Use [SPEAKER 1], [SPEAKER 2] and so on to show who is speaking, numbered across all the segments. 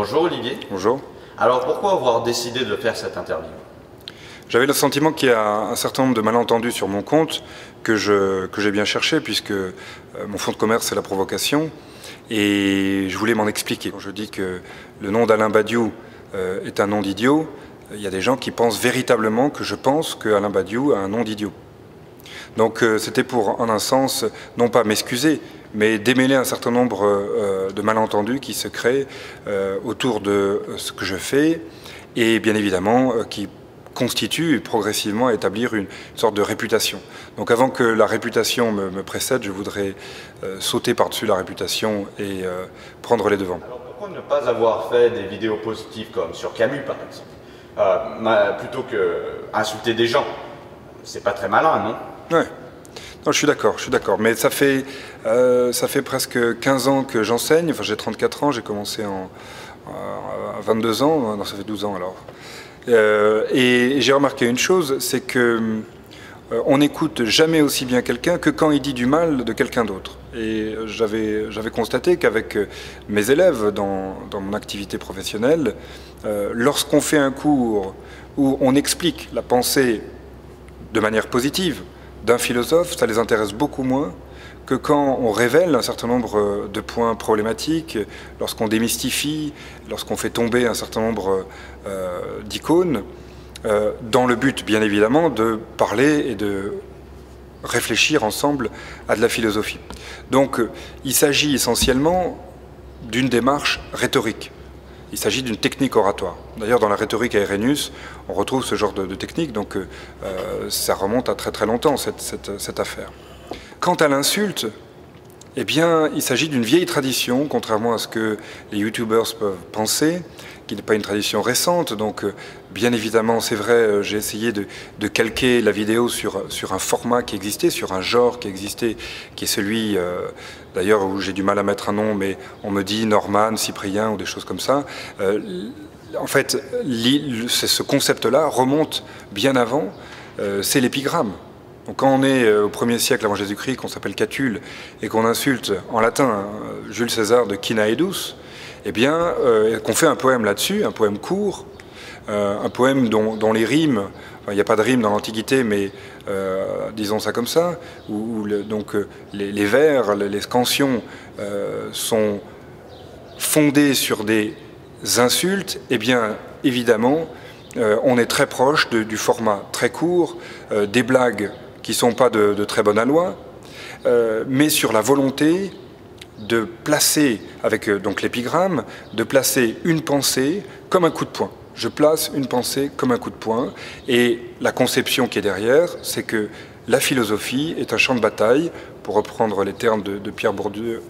[SPEAKER 1] Bonjour Olivier.
[SPEAKER 2] Bonjour.
[SPEAKER 1] Alors pourquoi avoir décidé de faire cette interview?
[SPEAKER 2] J'avais le sentiment qu'il y a un certain nombre de malentendus sur mon compte que j'ai bien cherché, puisque mon fonds de commerce c'est la provocation, et je voulais m'en expliquer. Quand je dis que le nom d'Alain Badiou est un nom d'idiot, il y a des gens qui pensent véritablement que je pense qu'Alain Badiou a un nom d'idiot. Donc c'était pour, en un sens, non pas m'excuser, mais démêler un certain nombre de malentendus qui se créent autour de ce que je fais, et bien évidemment qui constitue progressivement à établir une sorte de réputation. Donc avant que la réputation me précède, je voudrais sauter par-dessus la réputation et prendre les devants.
[SPEAKER 1] Alors pourquoi ne pas avoir fait des vidéos positives comme sur Camus par exemple, plutôt que insulter des gens? C'est pas très malin, non?
[SPEAKER 2] Ouais. Non, je suis d'accord, mais ça fait presque 15 ans que j'enseigne, enfin j'ai 34 ans, j'ai commencé à 22 ans, non ça fait 12 ans alors. Et j'ai remarqué une chose, c'est que on n'écoute jamais aussi bien quelqu'un que quand il dit du mal de quelqu'un d'autre. Et j'avais constaté qu'avec mes élèves dans mon activité professionnelle, lorsqu'on fait un cours où on explique la pensée de manière positive d'un philosophe, ça les intéresse beaucoup moins que quand on révèle un certain nombre de points problématiques, lorsqu'on démystifie, lorsqu'on fait tomber un certain nombre d'icônes, dans le but, bien évidemment, de parler et de réfléchir ensemble à de la philosophie. Donc, il s'agit essentiellement d'une démarche rhétorique. Il s'agit d'une technique oratoire. D'ailleurs, dans la rhétorique à Irénus, on retrouve ce genre de technique, donc ça remonte à très très longtemps, cette affaire. Quant à l'insulte, eh bien, il s'agit d'une vieille tradition, contrairement à ce que les youtubers peuvent penser, qui n'est pas une tradition récente. Donc, bien évidemment, c'est vrai, j'ai essayé de calquer la vidéo sur un format qui existait, sur un genre qui existait, qui est celui, d'ailleurs, où j'ai du mal à mettre un nom, mais on me dit Norman, Cyprien ou des choses comme ça. En fait, ce concept-là remonte bien avant, c'est l'épigramme. Donc quand on est au 1er siècle avant Jésus-Christ, qu'on s'appelle Catulle, et qu'on insulte en latin Jules César de Quina Edus, eh bien, qu'on fait un poème là-dessus, un poème court, un poème dont les rimes, enfin, il n'y a pas de rimes dans l'Antiquité, mais disons ça comme ça, où les vers, les scansions sont fondés sur des insultes, eh bien, évidemment, on est très proche du format très court, des blagues qui ne sont pas de très bonne aloi, mais sur la volonté de placer, avec donc l'épigramme, de placer une pensée comme un coup de poing. Je place une pensée comme un coup de poing, et la conception qui est derrière, c'est que la philosophie est un champ de bataille, pour reprendre les termes de Pierre Bourdieu,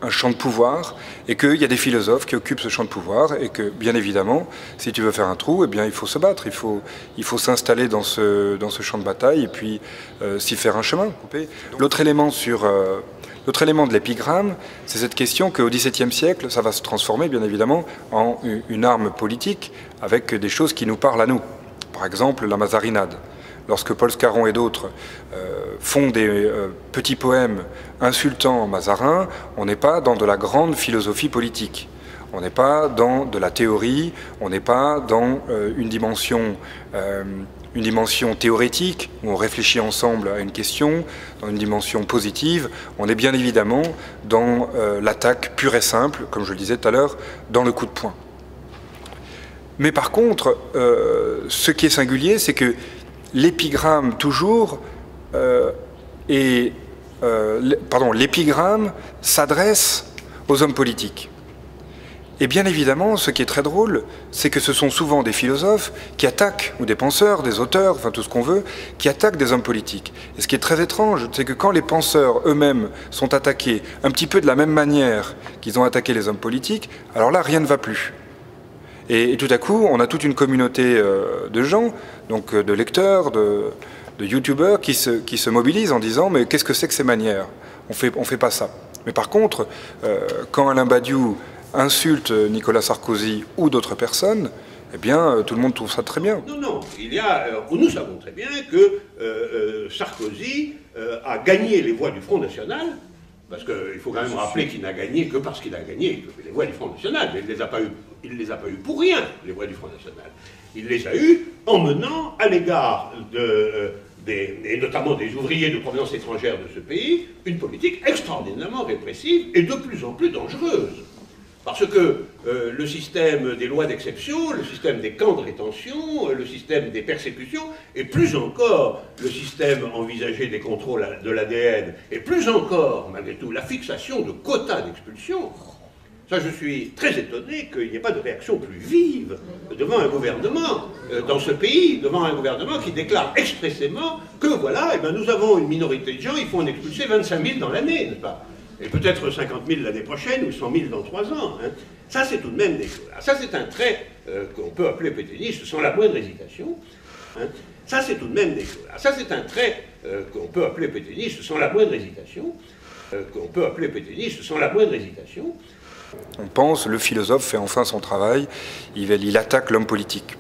[SPEAKER 2] un champ de pouvoir, et qu'il y a des philosophes qui occupent ce champ de pouvoir, et que, bien évidemment, si tu veux faire un trou, eh bien, il faut se battre, il faut s'installer dans ce champ de bataille, et puis s'y faire un chemin. L'autre élément de l'épigramme, c'est cette question qu'au XVIIe siècle, ça va se transformer, bien évidemment, en une arme politique, avec des choses qui nous parlent à nous. Par exemple, la mazarinade. Lorsque Paul Scarron et d'autres font des petits poèmes insultant Mazarin, on n'est pas dans de la grande philosophie politique. On n'est pas dans de la théorie, on n'est pas dans une dimension théorétique, où on réfléchit ensemble à une question, dans une dimension positive. On est bien évidemment dans l'attaque pure et simple, comme je le disais tout à l'heure, dans le coup de poing. Mais par contre, ce qui est singulier, c'est que l'épigramme toujours l'épigramme s'adresse aux hommes politiques. Et bien évidemment, ce qui est très drôle, c'est que ce sont souvent des philosophes qui attaquent, ou des penseurs, des auteurs, enfin tout ce qu'on veut, qui attaquent des hommes politiques. Et ce qui est très étrange, c'est que quand les penseurs eux-mêmes sont attaqués un petit peu de la même manière qu'ils ont attaqué les hommes politiques, alors là, rien ne va plus. Et tout à coup, on a toute une communauté de gens, donc de lecteurs, de youtubeurs, qui se mobilisent en disant « mais qu'est-ce que c'est que ces manières? On fait pas ça ». Mais par contre, quand Alain Badiou insulte Nicolas Sarkozy ou d'autres personnes, eh bien, tout le monde trouve ça très bien.
[SPEAKER 3] Non, non, nous savons très bien que Sarkozy a gagné les voix du Front National Parce qu'il faut quand même rappeler qu'il n'a gagné que parce qu'il a gagné les voix du Front National. Il ne les a pas eues pour rien, les voix du Front National. Il les a eues en menant à l'égard et notamment des ouvriers de provenance étrangère de ce pays, une politique extraordinairement répressive et de plus en plus dangereuse. Parce que le système des lois d'exception, le système des camps de rétention, le système des persécutions, et plus encore le système envisagé des contrôles de l'ADN, et plus encore, malgré tout, la fixation de quotas d'expulsion, ça je suis très étonné qu'il n'y ait pas de réaction plus vive devant un gouvernement dans ce pays, devant un gouvernement qui déclare expressément que voilà, eh ben, nous avons une minorité de gens, il faut en expulser 25 000 dans l'année, n'est-ce pas? Et peut-être 50 000 l'année prochaine, ou 100 000 dans 3 ans. Hein. Ça, c'est tout de même des choses. Ça, c'est un trait qu'on peut appeler pétainiste sans la moindre hésitation. Hein. Ça, c'est tout de même des choses. Ça, c'est un trait qu'on peut appeler pétainiste sans la moindre hésitation. Qu'on peut appeler pétainiste sans la moindre hésitation.
[SPEAKER 2] On pense, le philosophe fait enfin son travail, il attaque l'homme politique.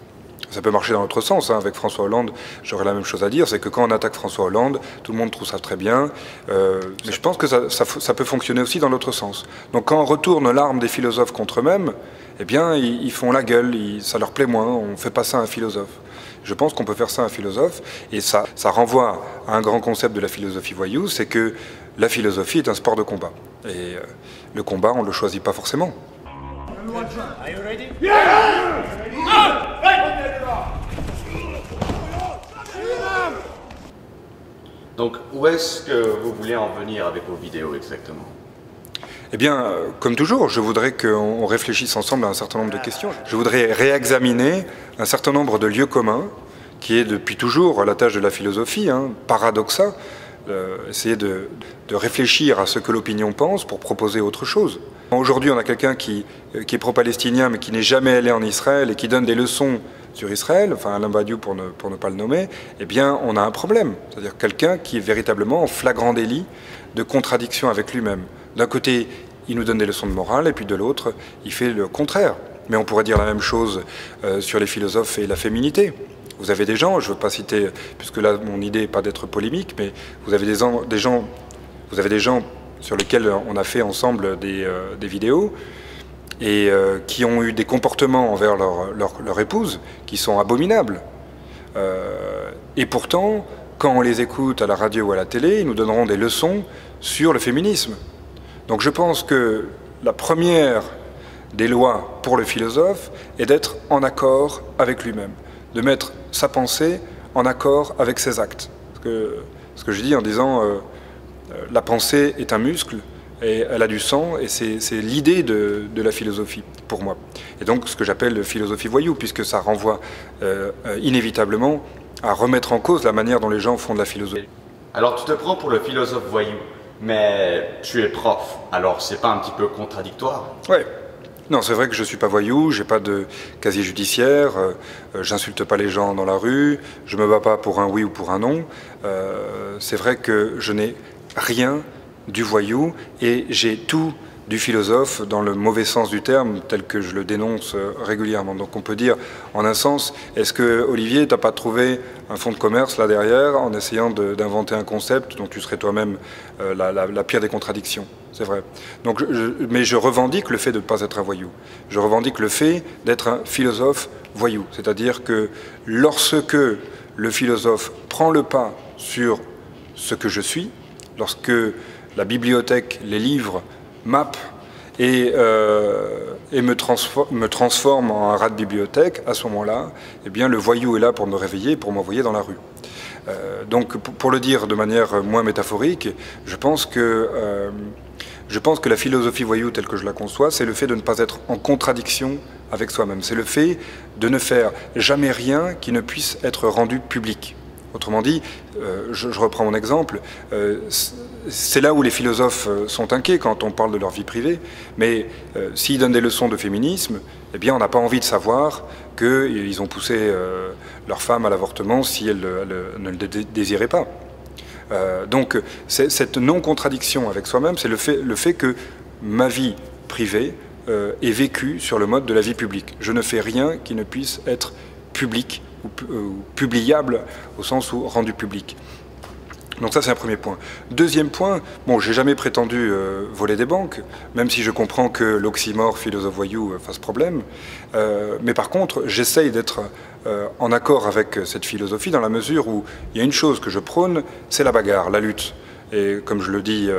[SPEAKER 2] Ça peut marcher dans l'autre sens, hein. Avec François Hollande, j'aurais la même chose à dire, c'est que quand on attaque François Hollande, tout le monde trouve ça très bien, mais je pense que ça peut fonctionner aussi dans l'autre sens. Donc quand on retourne l'arme des philosophes contre eux-mêmes, eh bien ils font la gueule, ça leur plaît moins, on ne fait pas ça à un philosophe. Je pense qu'on peut faire ça à un philosophe, et ça renvoie à un grand concept de la philosophie voyou, c'est que la philosophie est un sport de combat. Et le combat, on ne le choisit pas forcément.
[SPEAKER 4] Are you ready? Yeah!
[SPEAKER 1] Donc, où est-ce que vous voulez en venir avec vos vidéos exactement?
[SPEAKER 2] Eh bien, comme toujours, je voudrais qu'on réfléchisse ensemble à un certain nombre de questions. Je voudrais réexaminer un certain nombre de lieux communs, qui est depuis toujours la tâche de la philosophie, hein, paradoxa, essayer de réfléchir à ce que l'opinion pense pour proposer autre chose. Aujourd'hui, on a quelqu'un qui est pro-palestinien, mais qui n'est jamais allé en Israël et qui donne des leçons sur Israël, enfin Alain Badiou pour ne pas le nommer, eh bien, on a un problème. C'est-à-dire quelqu'un qui est véritablement en flagrant délit de contradiction avec lui-même. D'un côté, il nous donne des leçons de morale, et puis de l'autre, il fait le contraire. Mais on pourrait dire la même chose sur les philosophes et la féminité. Vous avez des gens, je ne veux pas citer, puisque là, mon idée n'est pas d'être polémique, mais vous avez des gens sur lesquels on a fait ensemble des vidéos, et qui ont eu des comportements envers leur épouse qui sont abominables. Et pourtant, quand on les écoute à la radio ou à la télé, ils nous donneront des leçons sur le féminisme. Donc je pense que la première des lois pour le philosophe est d'être en accord avec lui-même, de mettre sa pensée en accord avec ses actes. Ce que je dis en disant la pensée est un muscle, et elle a du sang, et c'est l'idée de la philosophie, pour moi. Et donc ce que j'appelle philosophie voyou, puisque ça renvoie inévitablement à remettre en cause la manière dont les gens font de la philosophie.
[SPEAKER 1] Alors tu te prends pour le philosophe voyou, mais tu es prof, alors c'est pas un petit peu contradictoire?
[SPEAKER 2] Ouais. Non, c'est vrai que je ne suis pas voyou, j'ai pas de casier judiciaire, j'insulte pas les gens dans la rue, je me bats pas pour un oui ou pour un non. C'est vrai que je n'ai rien du voyou et j'ai tout du philosophe dans le mauvais sens du terme, tel que je le dénonce régulièrement. Donc on peut dire, en un sens, est-ce que Olivier, t'as pas trouvé un fonds de commerce là derrière en essayant d'inventer un concept dont tu serais toi-même la pire des contradictions? C'est vrai. Donc, mais je revendique le fait de ne pas être un voyou. Je revendique le fait d'être un philosophe voyou. C'est-à-dire que lorsque le philosophe prend le pas sur ce que je suis, lorsque la bibliothèque, les livres, mappent et me transforme en un rat de bibliothèque, à ce moment-là, eh bien, le voyou est là pour me réveiller, pour m'envoyer dans la rue. Donc, pour le dire de manière moins métaphorique, je pense que la philosophie voyou telle que je la conçois, c'est le fait de ne pas être en contradiction avec soi-même. C'est le fait de ne faire jamais rien qui ne puisse être rendu public. Autrement dit, je reprends mon exemple, c'est là où les philosophes sont inquiets quand on parle de leur vie privée, mais s'ils donnent des leçons de féminisme, eh bien on n'a pas envie de savoir qu'ils ont poussé leur femme à l'avortement si elle ne le désirait pas. Donc cette non-contradiction avec soi-même, c'est le fait que ma vie privée est vécue sur le mode de la vie publique. Je ne fais rien qui ne puisse être public ou publiable au sens où rendu public. Donc ça, c'est un premier point. Deuxième point, bon, j'ai jamais prétendu voler des banques, même si je comprends que l'oxymore philosophe-voyou fasse problème. Mais par contre, j'essaye d'être en accord avec cette philosophie dans la mesure où il y a une chose que je prône, c'est la bagarre, la lutte. Et comme je le dis,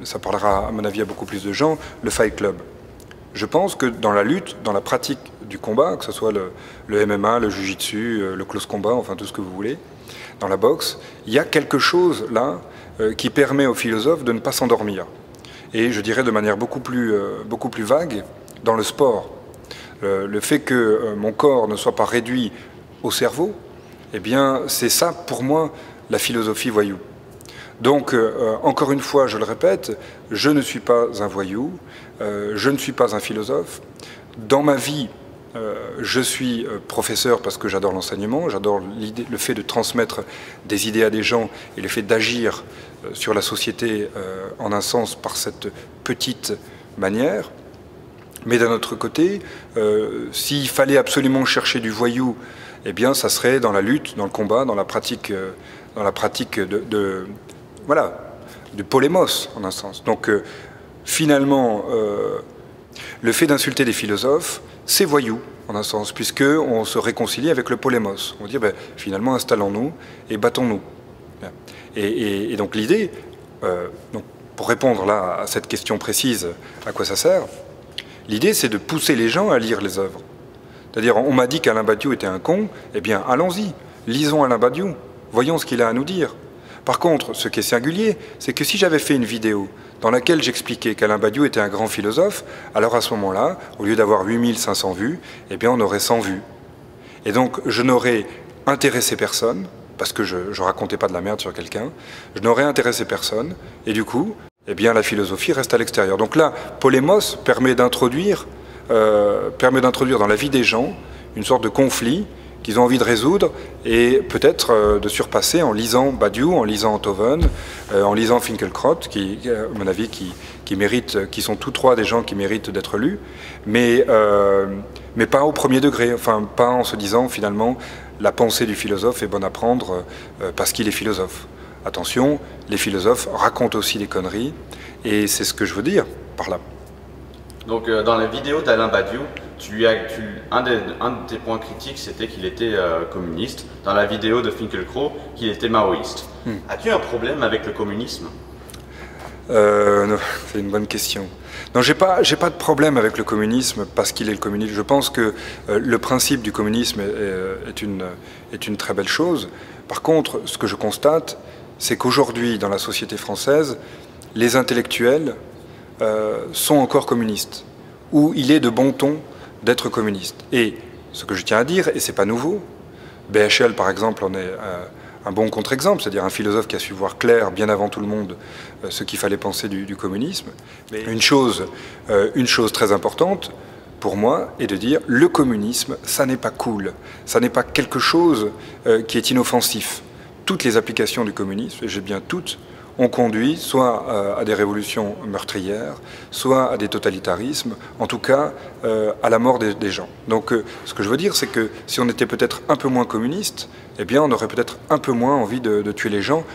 [SPEAKER 2] ça parlera à mon avis à beaucoup plus de gens, le Fight Club. Je pense que dans la lutte, dans la pratique du combat, que ce soit le MMA, le Jiu-Jitsu, le close combat, enfin tout ce que vous voulez, dans la boxe, il y a quelque chose là qui permet aux philosophes de ne pas s'endormir. Et je dirais de manière beaucoup plus vague, dans le sport. Le fait que mon corps ne soit pas réduit au cerveau, eh bien c'est ça pour moi la philosophie voyou. Donc encore une fois, je le répète, je ne suis pas un voyou, je ne suis pas un philosophe. Dans ma vie, je suis professeur parce que j'adore l'enseignement, j'adore le fait de transmettre des idées à des gens et le fait d'agir sur la société en un sens par cette petite manière. Mais d'un autre côté, s'il fallait absolument chercher du voyou, eh bien ça serait dans la lutte, dans le combat, dans la pratique voilà, du polémos en un sens. Donc finalement, le fait d'insulter des philosophes, c'est voyou, en un sens, puisqu'on se réconcilie avec le polémos. On dit, ben, finalement, installons-nous et battons-nous. Et donc l'idée, pour répondre là à cette question précise, à quoi ça sert, l'idée c'est de pousser les gens à lire les œuvres. C'est-à-dire, on m'a dit qu'Alain Badiou était un con, eh bien, allons-y, lisons Alain Badiou, voyons ce qu'il a à nous dire. Par contre, ce qui est singulier, c'est que si j'avais fait une vidéo dans laquelle j'expliquais qu'Alain Badiou était un grand philosophe, alors à ce moment-là, au lieu d'avoir 8500 vues, eh bien on aurait 100 vues. Et donc je n'aurais intéressé personne, parce que je ne racontais pas de la merde sur quelqu'un, je n'aurais intéressé personne, et du coup, eh bien la philosophie reste à l'extérieur. Donc là, polémos permet d'introduire dans la vie des gens une sorte de conflit qu'ils ont envie de résoudre et peut-être de surpasser en lisant Badiou, en lisant Enthoven, en lisant Finkielkraut, qui, à mon avis, qui sont tous trois des gens qui méritent d'être lus, mais pas au premier degré, enfin pas en se disant finalement la pensée du philosophe est bonne à prendre parce qu'il est philosophe. Attention, les philosophes racontent aussi des conneries et c'est ce que je veux dire par là.
[SPEAKER 1] Donc dans la vidéo d'Alain Badiou, un de tes points critiques, c'était qu'il était communiste. Dans la vidéo de Finkielkraut, qu'il était maoïste. As-tu un problème avec le communisme?
[SPEAKER 2] C'est une bonne question. Non, j'ai pas de problème avec le communisme parce qu'il est le communisme. Je pense que le principe du communisme est une très belle chose. Par contre, ce que je constate, c'est qu'aujourd'hui, dans la société française, les intellectuels sont encore communistes, où il est de bon ton d'être communiste. Et ce que je tiens à dire, et c'est pas nouveau, BHL par exemple en est un bon contre-exemple, c'est-à-dire un philosophe qui a su voir clair bien avant tout le monde ce qu'il fallait penser du communisme. Mais une chose très importante pour moi est de dire le communisme, ça n'est pas cool, ça n'est pas quelque chose qui est inoffensif. Toutes les applications du communisme, et j'ai bien toutes, ont conduit soit à des révolutions meurtrières, soit à des totalitarismes, en tout cas à la mort des gens. Donc ce que je veux dire, c'est que si on était peut-être un peu moins communiste, eh bien on aurait peut-être un peu moins envie de tuer les gens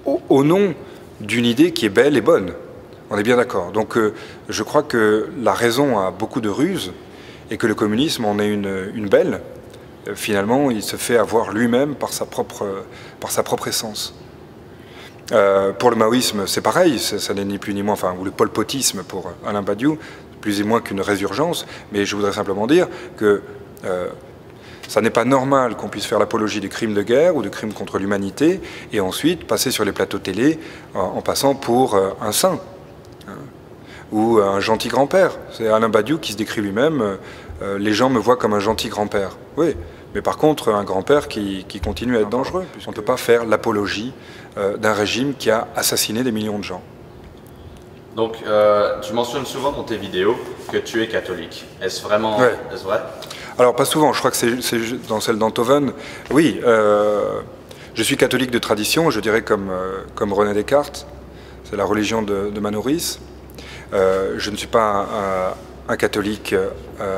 [SPEAKER 2] au nom d'une idée qui est belle et bonne. On est bien d'accord. Donc je crois que la raison a beaucoup de ruses et que le communisme en est une belle. Finalement, il se fait avoir lui-même par sa propre essence. Pour le maoïsme, c'est pareil, ça n'est ni plus ni moins, enfin, ou le polpotisme pour Alain Badiou, plus ou moins qu'une résurgence, mais je voudrais simplement dire que ça n'est pas normal qu'on puisse faire l'apologie des crimes de guerre ou de crimes contre l'humanité et ensuite passer sur les plateaux télé en passant pour un saint ou un gentil grand-père. C'est Alain Badiou qui se décrit lui-même, les gens me voient comme un gentil grand-père. Oui, mais par contre, un grand-père qui continue à être dangereux. On ne peut pas faire l'apologie d'un régime qui a assassiné des millions de gens.
[SPEAKER 1] Donc, tu mentionnes souvent dans tes vidéos que tu es catholique. Est-ce vraiment vrai?
[SPEAKER 2] Alors, pas souvent. Je crois que c'est dans celle d'Enthoven. Oui, je suis catholique de tradition, je dirais comme René Descartes. C'est la religion de ma nourrice. Je ne suis pas un catholique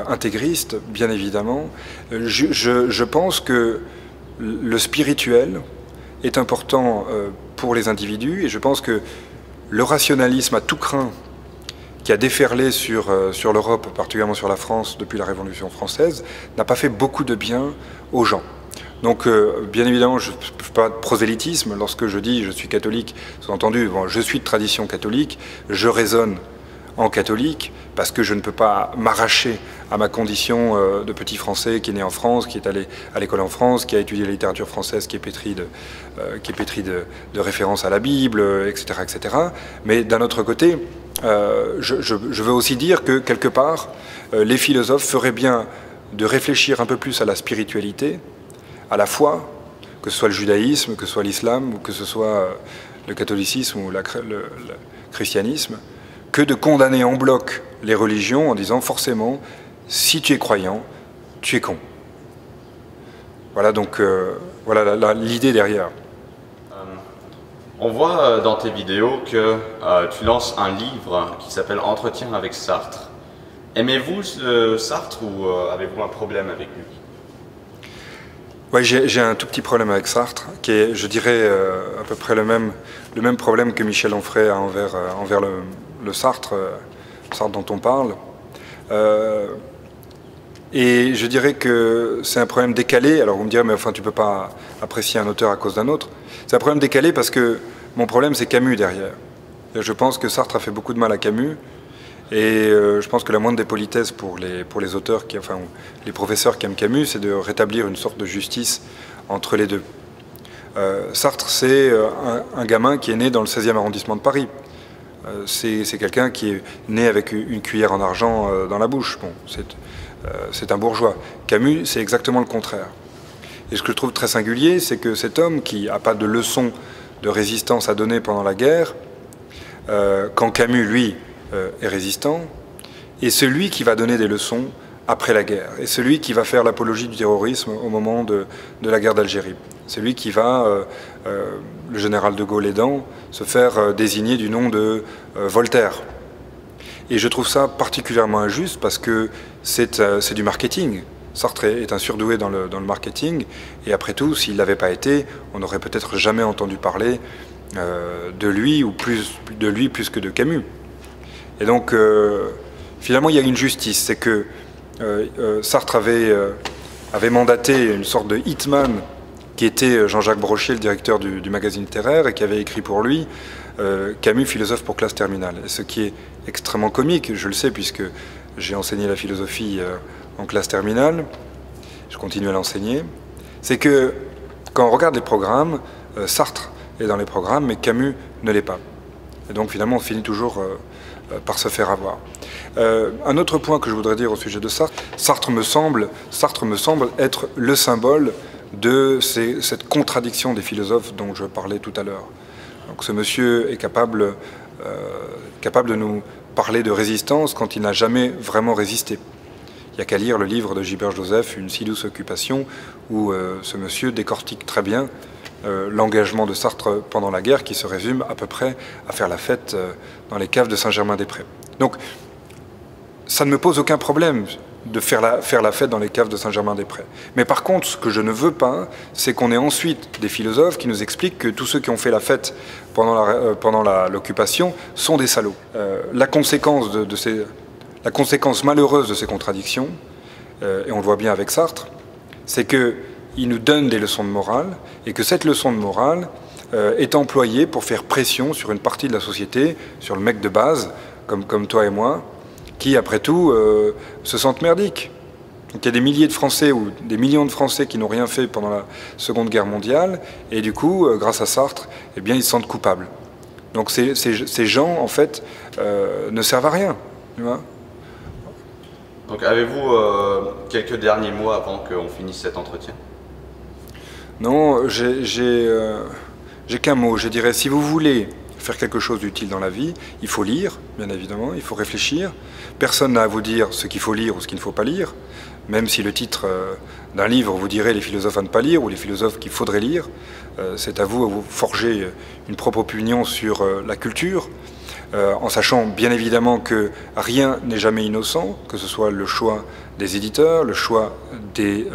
[SPEAKER 2] intégriste, bien évidemment. Je pense que le spirituel est important pour les individus, et je pense que le rationalisme à tout crin qui a déferlé sur l'Europe, particulièrement sur la France, depuis la Révolution française, n'a pas fait beaucoup de bien aux gens. Donc, bien évidemment, je ne fais pas de prosélytisme. Lorsque je dis je suis catholique, sous-entendu, bon, je suis de tradition catholique, je raisonne en catholique, parce que je ne peux pas m'arracher à ma condition de petit Français qui est né en France, qui est allé à l'école en France, qui a étudié la littérature française, qui est pétrie de références à la Bible, etc. etc. Mais d'un autre côté, je veux aussi dire que, quelque part, les philosophes feraient bien de réfléchir un peu plus à la spiritualité, à la foi, que ce soit le judaïsme, que ce soit l'islam, ou que ce soit le catholicisme ou le christianisme, que de condamner en bloc les religions en disant forcément, si tu es croyant, tu es con. Voilà donc voilà l'idée derrière.
[SPEAKER 1] On voit dans tes vidéos que tu lances un livre qui s'appelle Entretien avec Sartre. Aimez-vous Sartre ou avez-vous un problème avec lui?
[SPEAKER 2] Oui, j'ai un tout petit problème avec Sartre, qui est, je dirais, à peu près le même problème que Michel Onfray a envers le Sartre dont on parle. Et je dirais que c'est un problème décalé. Alors vous me direz, mais enfin tu ne peux pas apprécier un auteur à cause d'un autre. C'est un problème décalé parce que mon problème c'est Camus derrière. Et je pense que Sartre a fait beaucoup de mal à Camus. Et je pense que la moindre des politesses pour les auteurs, enfin les professeurs qui aiment Camus, c'est de rétablir une sorte de justice entre les deux. Sartre, c'est un gamin qui est né dans le 16e arrondissement de Paris. C'est quelqu'un qui est né avec une cuillère en argent dans la bouche. Bon, c'est un bourgeois. Camus, c'est exactement le contraire. Et ce que je trouve très singulier, c'est que cet homme qui n'a pas de leçon de résistance à donner pendant la guerre, quand Camus, lui, est résistant, et celui qui va donner des leçons après la guerre, et celui qui va faire l'apologie du terrorisme au moment de la guerre d'Algérie. C'est lui qui va, le général de Gaulle aidant, se faire désigner du nom de Voltaire. Et je trouve ça particulièrement injuste parce que c'est du marketing. Sartre est un surdoué dans le marketing, et après tout, s'il ne l'avait pas été, on n'aurait peut-être jamais entendu parler de lui, ou plus de lui plus que de Camus. Et donc, finalement, il y a une justice, c'est que Sartre avait mandaté une sorte de hitman qui était Jean-Jacques Brochet, le directeur du magazine littéraire, et qui avait écrit pour lui Camus, philosophe pour classe terminale. Et ce qui est extrêmement comique, je le sais puisque j'ai enseigné la philosophie en classe terminale, je continue à l'enseigner, c'est que quand on regarde les programmes, Sartre est dans les programmes, mais Camus ne l'est pas. Et donc finalement on finit toujours par se faire avoir. Un autre point que je voudrais dire au sujet de Sartre, Sartre me semble être le symbole de cette contradiction des philosophes dont je parlais tout à l'heure. Donc ce monsieur est capable de nous parler de résistance quand il n'a jamais vraiment résisté. Il n'y a qu'à lire le livre de Gilbert Joseph, Une si douce occupation, où ce monsieur décortique très bien l'engagement de Sartre pendant la guerre, qui se résume à peu près à faire la fête dans les caves de Saint-Germain-des-Prés. Donc ça ne me pose aucun problème de faire la fête dans les caves de Saint-Germain-des-Prés. Mais par contre, ce que je ne veux pas, c'est qu'on ait ensuite des philosophes qui nous expliquent que tous ceux qui ont fait la fête pendant l'occupation sont des salauds. La conséquence malheureuse de ces contradictions, et on le voit bien avec Sartre, c'est qu'il nous donne des leçons de morale, et que cette leçon de morale est employée pour faire pression sur une partie de la société, sur le mec de base, comme toi et moi, qui, après tout, se sentent merdiques. Donc il y a des milliers de Français ou des millions de Français qui n'ont rien fait pendant la Seconde Guerre mondiale, et du coup, grâce à Sartre, eh bien, ils se sentent coupables. Donc ces gens, en fait, ne servent à rien. Tu vois ?
[SPEAKER 1] Donc avez-vous quelques derniers mots avant qu'on finisse cet entretien?
[SPEAKER 2] Non, j'ai qu'un mot. Je dirais, si vous voulez faire quelque chose d'utile dans la vie, il faut lire, bien évidemment, il faut réfléchir. Personne n'a à vous dire ce qu'il faut lire ou ce qu'il ne faut pas lire, même si le titre d'un livre vous dirait les philosophes à ne pas lire ou les philosophes qu'il faudrait lire. C'est à vous forger une propre opinion sur la culture, en sachant bien évidemment que rien n'est jamais innocent, que ce soit le choix des éditeurs, le choix des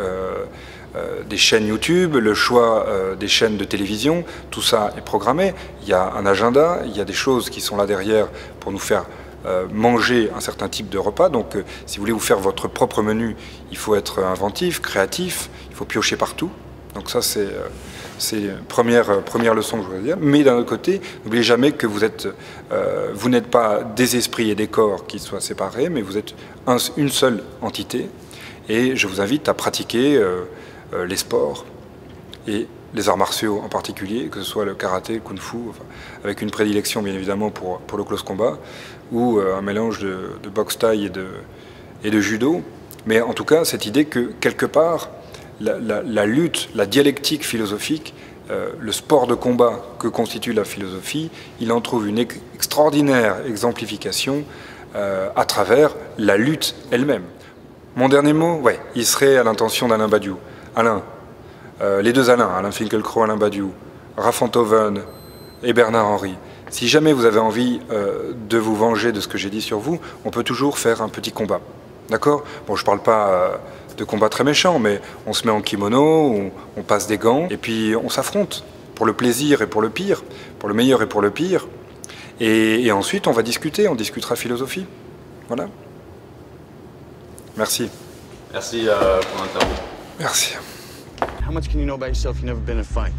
[SPEAKER 2] des chaînes YouTube, le choix des chaînes de télévision, tout ça est programmé. Il y a un agenda, il y a des choses qui sont là derrière pour nous faire manger un certain type de repas. Donc si vous voulez vous faire votre propre menu, il faut être inventif, créatif, il faut piocher partout. Donc ça c'est première leçon que je voudrais dire. Mais d'un autre côté, n'oubliez jamais que vous n'êtes pas des esprits et des corps qui soient séparés, mais vous êtes une seule entité. Et je vous invite à pratiquer les sports et les arts martiaux en particulier, que ce soit le karaté, le kung-fu, enfin, avec une prédilection bien évidemment pour le close combat, ou un mélange de boxe thaï et de judo. Mais en tout cas, cette idée que quelque part, la lutte, la dialectique philosophique, le sport de combat que constitue la philosophie, il en trouve une extraordinaire exemplification à travers la lutte elle-même. Mon dernier mot, ouais, il serait à l'intention d'Alain Badiou. Alain, les deux Alain Finkielkraut, Alain Badiou, Raph Enthoven et Bernard Henry. Si jamais vous avez envie de vous venger de ce que j'ai dit sur vous, on peut toujours faire un petit combat. D'accord? Bon, je ne parle pas de combat très méchant, mais on se met en kimono, on passe des gants, et puis on s'affronte pour le plaisir et pour le pire, pour le meilleur et pour le pire. Et ensuite, on va discuter, on discutera philosophie. Voilà. Merci.
[SPEAKER 1] Merci pour l'interview.
[SPEAKER 2] Merci.
[SPEAKER 5] How much can you know about yourself? You've never been in a fight.